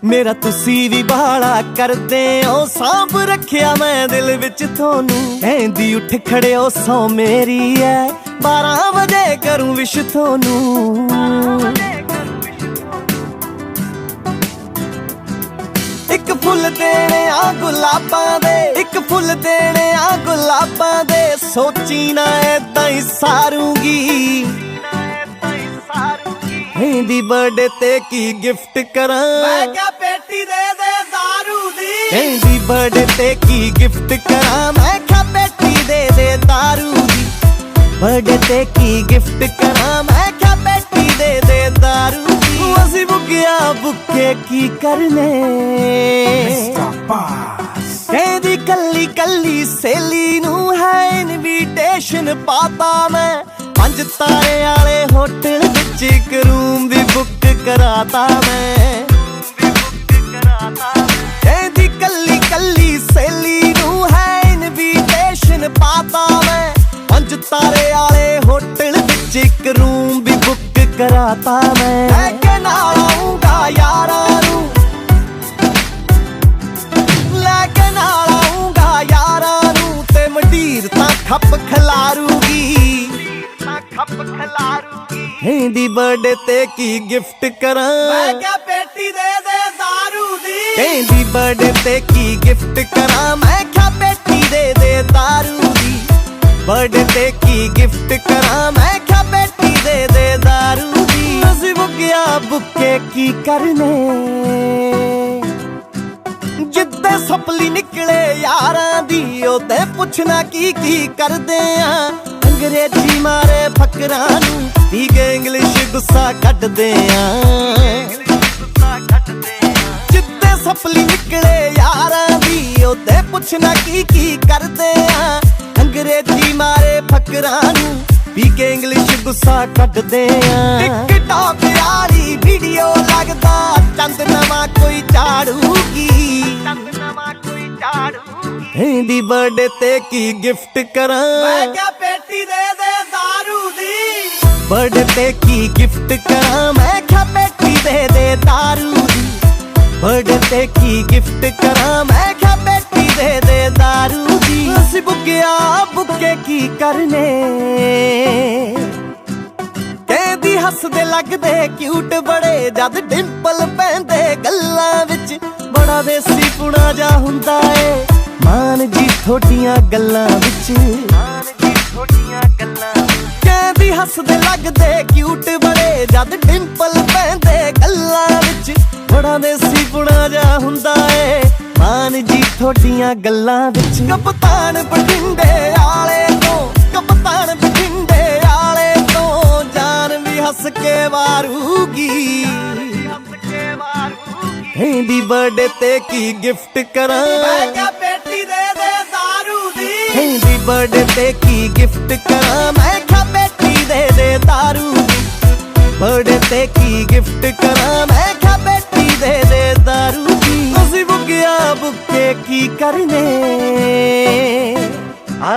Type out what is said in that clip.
मेरा तुसी भी बाला करदे ओ सांभ रखिया मैं दिल विच थोनू कहंदी उठ खड़े ओ सौ मेरी है 12 बजे करूं विश थोनू एक फुल देने आ गुलाबां दे एक फुल देने आ गुलाबां दे सोची ना ऐदां ही सारूंगी दी बर्थडे ते की गिफ्ट करा मैं क्या पेटी दे दे दारू दी दी बर्थडे ते की गिफ्ट करा मैं क्या पेटी दे दे दारू दी बर्थडे ते की गिफ्ट करा मैं क्या पेटी दे दे दारू दी असी बुकिया बुके की करने कहदी कल्ली कल्ली सहेली नू है इनविटेशन पाता मैं 5 तारे आले होटल विच एक रूम भी बुक कराता मैं कहदी कल्ली कल्ली सहेली नू है इनविटेशन पाता मैं 5 तारे आले होटल विच एक रूम भी बुक कराता मैं लेके नाल आऊंगा यारां नू लेके नाल आऊंगा यारां नू ते मंडीर तां खप खिलारूगी दी बर्थडे ते की गिफ्ट करा मैं क्या पेटी दे दे दारू दी दी बर्थडे ते की गिफ्ट करा मैं क्या पेटी दे दे दारू दी बर्थडे ते की गिफ्ट करा मैं क्या पेटी दे दे दारू दी असी बुकिया बुके की करने जिद्दे सपली निकले यारां दी ओते पुछना की करदे आ अंग्रेजी मारे फकरां नू पी के इंग्लिश गुस्सा कटदे आ जिद्दे सपली निकले यारां दी ओते पुछना की करदे आ अंग्रेजी मारे फकरां नू पी के इंग्लिश गुस्सा कटदे आ टिकटॉक यारी वीडियो लगदा चंद नवा कोई झाड़ूगी दी बर्थडे ते की गिफ्ट करा मैं क्या पेटी दे दे दारू दी बर्थडे ते की गिफ्ट करा मैं क्या पेटी दे दे दारू दी बर्थडे ते की गिफ्ट करा मैं क्या पेटी दे दे दारू दी असी बुकिया बुके की करने कहदी हसदे लगदे क्यूट बड़े जद डिंपल पैंदे गल्लां विच बड़ा देसी पुणा जा हुंदा ए मान जी थोड़ियां गल्लां विच कहदी हसदे लगदे क्यूट बड़े जद डिंपल पैंदे गल्लां विच बड़ा देसी पुणा जा हुंदा ए मान जी थोड़ियां गल्लां विच कप्तान बठिंडे आले तो कप्तान बठिंडे आले तो जान भी हस के वारूगी दी बर्थडे ते की गिफ्ट करा मैं क्या पेटी दे दे दारू दी दी बर्थडे ते की गिफ्ट करा मैं क्या पेटी दे दे दारू दी बर्थडे ते की गिफ्ट करा मैं क्या पेटी दे दे दारू दी असी बुकिया बुके की करने आ